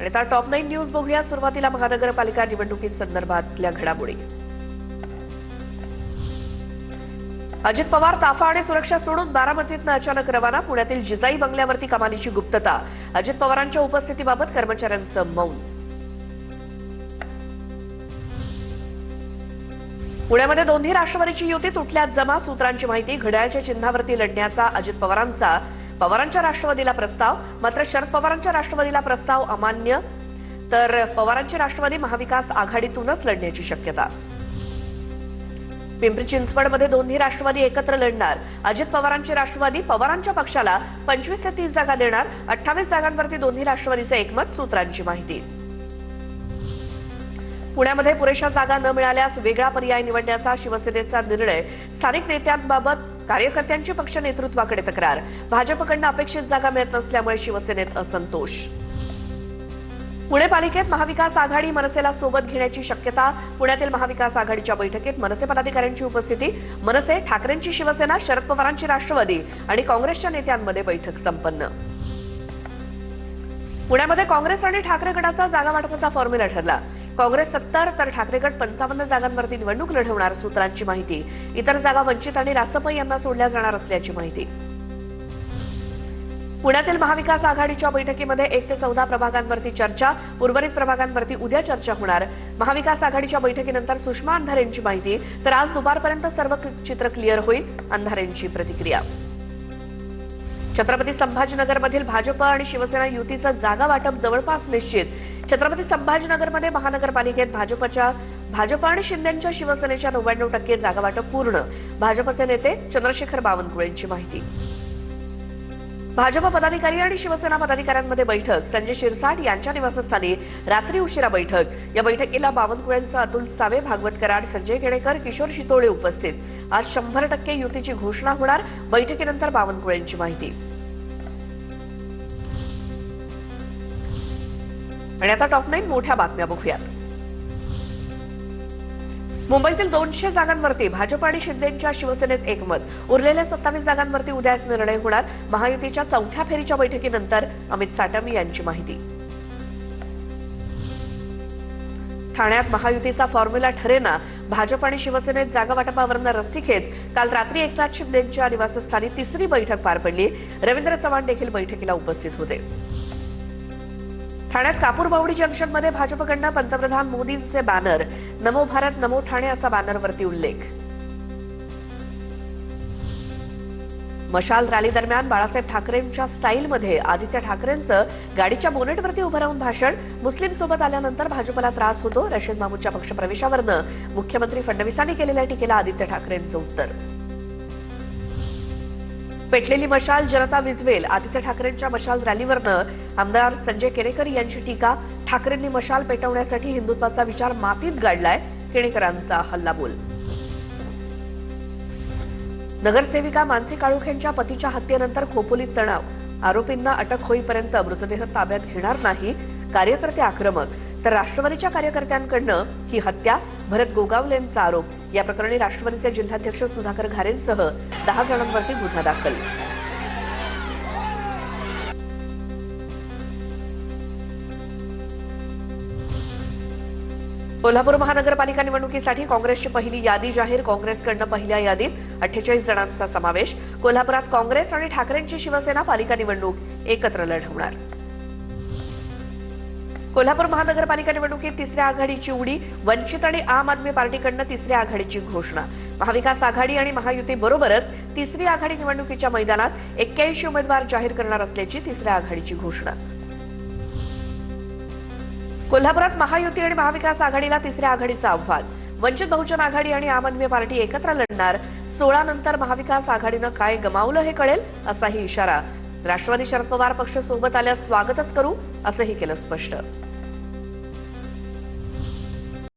आणि आता top 9 news बघूया। सुरुवातीला महानगरपालिका निवडणुकीसंदर्भातल्या घडामोडी। अजित पवार ताफा आणि सुरक्षा सोडून बारामतीतनं अचानक रवाना। पुण्यातील जिजाई बंगल्यावरती कमालीची गुप्तता। अजित पवारांच्या उपस्थितीबाबत कर्मचाऱ्यांचं मौन। पुण्यामध्ये दोन्ही राष्ट्रवादीची युती तुटल्यात जमा। सूत्रांची माहिती। घड्याळच्या चिन्हावरती लढण्याचा अजित पवारांच्या राष्ट्रवादीला प्रस्ताव। मात्र शरद पवारांच्या राष्ट्रवादीला प्रस्ताव अमान्य। तर पवारांची राष्ट्रवादी महाविकास आघाडीतूनच लढण्याची शक्यता। पिंपरी चिंचवडमध्ये दोन्ही राष्ट्रवादी एकत्र लढणार। अजित पवारांची राष्ट्रवादी पवारांच्या पक्षाला 25 ते 30 जागा देणार। 28 जागांवरती दोन्ही राष्ट्रवादीचे एकमत। सूत्रांची माहिती। पुण्यामध्ये पुरेशा जागा न मिळाल्यास वेगळा पर्याय निवडण्याचा शिवसेनेचा निर्णय। स्थानिक नेत्यांबाबत कार्यकर्त्यांची पक्ष नेतृत्वाकडे तक्रार। भाजपकडून अपेक्षित जागा मिळत नसल्यामुळे शिवसेनेत असंतोष। पुणे पालिकेत महाविकास आघाडी मनसेला सोबत घेण्याची शक्यता। पुण्यातील महाविकास आघाडीच्या बैठकीत मनसे पदाधिकाऱ्यांची उपस्थिती। मनसे, ठाकरेंची शिवसेना, शरद पवारांची राष्ट्रवादी आणि काँग्रेसच्या नेत्यांमध्ये बैठक संपन्न। पुण्यामध्ये काँग्रेस आणि ठाकरे गटाचा जागा वाटपाचा फॉर्म्युला ठरला। काँग्रेस 70 तर ठाकरे गट 55 जागांवरती निवडणूक लढवणार। सूत्रांची माहिती। इतर जागा वंचित आणि रासप यांना सोडल्या जाणार असल्याची माहिती। पुण्यातील महाविकास आघाडीच्या बैठकीमध्ये 1 ते 14 प्रभागांवरती चर्चा। उर्वरित प्रभागांवरती उद्या चर्चा होणार। महाविकास आघाडीच्या बैठकीनंतर सुषमा अंधारेंची माहिती। तर आज दुपारपर्यंत सर्व चित्र क्लिअर होईल। अंधारेंची प्रतिक्रिया। छत्रपती संभाजीनगरमधील भाजप आणि शिवसेना युतीचं जागा वाटप जवळपास निश्चित। छत्रपती संभाजीनगरमध्ये महानगरपालिकेत भाजप आणि शिंदेंच्या शिवसेनेच्या 99% जागा वाटप पूर्ण। भाजपचे नेते चंद्रशेखर बावनकुळेंची माहिती। भाजप पदाधिकारी आणि शिवसेना पदाधिकाऱ्यांमध्ये बैठक। संजय शिरसाट यांच्या निवासस्थानी रात्री उशिरा बैठक। या बैठकीला बावनकुळेंचा अतुल सावे, भागवत कराड, संजय केणेकर, किशोर शितोळे उपस्थित। आज 100% युतीची घोषणा होणार। बैठकीनंतर बावनकुळेंची माहिती। आणि आता टॉप 9 मोठ्या बातम्या बघूयात। मुंबईतील 200 जागांवरती भाजप आणि शिंदेंच्या शिवसेनेत एकमत। उरलेल्या 27 जागांवरती उद्याच निर्णय होणार। महायुतीच्या 4थ्या फेरीच्या बैठकीनंतर अमित साटम यांची माहिती। ठाण्यात महायुतीचा फॉर्म्युला ठरेना। भाजप आणि शिवसेनेत जागा वाटपावरून रस्सीखेच। काल रात्री एकनाथ शिंदेंच्या निवासस्थानी तिसरी बैठक पार पडली। रवींद्र चव्हाण देखील बैठकीला उपस्थित होते। ठाण्यात कापूरबावडी जंक्शनमध्ये भाजपकडून पंतप्रधान मोदींचे बॅनर। नमो भारत नमो ठाणे असा बॅनरवरती उल्लेख। मशाल रॅली दरम्यान बाळासाहेब ठाकरेंच्या स्टाईलमध्ये आदित्य ठाकरेंचं गाडीच्या बोनेटवरती उभं राहून भाषण। मुस्लिम सोबत आल्यानंतर भाजपला त्रास होतो। रशीद मामूदच्या पक्षप्रवेशावरनं मुख्यमंत्री फडणवीसांनी केलेल्या टीकेला आदित्य ठाकरेंचं उत्तर। पेटलेली मशाल जनता विझवेल। आदित्य ठाकरेंच्या मशाल रॅलीवरनं आमदार संजय केणेकर यांची टीका। ठाकरेंनी मशाल पेटवण्यासाठी हिंदुत्वाचा विचार मातीत गाडलाय। केणेकरांचा हल्लाबोल। नगरसेविका मानसी काळुख यांच्या पतीच्या हत्येनंतर खोपोलीत तणाव। आरोपींना अटक होईपर्यंत मृतदेह ताब्यात घेणार नाही। कार्यकर्ते आक्रमक। तर राष्ट्रवादीच्या कार्यकर्त्यांकडनं ही हत्या। भरत गोगावलेंचा आरोप। या प्रकरणी राष्ट्रवादीचे जिल्हाध्यक्ष सुधाकर घारेंसह 10 जणांवरती गुन्हा दाखल। कोल्हापूर महानगरपालिका निवडणुकीसाठी काँग्रेसची पहिली यादी जाहीर। काँग्रेसकडनं पहिल्या यादीत 48 जणांचा समावेश। कोल्हापुरात काँग्रेस आणि ठाकरेंची शिवसेना पालिका निवडणूक एकत्र लढवणार। कोल्हापूर महानगरपालिका निवडणुकीत तिसऱ्या आघाडीची उडी। वंचित आणि आम आदमी पार्टीकडनं तिसऱ्या आघाडीची घोषणा। महाविकास आघाडी आणि महायुती बरोबरच तिसरी आघाडी निवडणुकीच्या मैदानात 81 उमेदवार जाहीर करणार असल्याची तिसऱ्या आघाडीची घोषणा। कोल्हापुरात महायुती आणि महाविकास आघाडीला तिसऱ्या आघाडीचं आव्हान। वंचित बहुजन आघाडी आणि आम आदमी पार्टी एकत्र लढणार। 16 नंतर महाविकास आघाडीनं काय गमावलं हे कळेल असाही इशारा। राष्ट्रवादी शरद पवार पक्ष सोबत आल्यास स्वागतच करू असंही केलं स्पष्ट।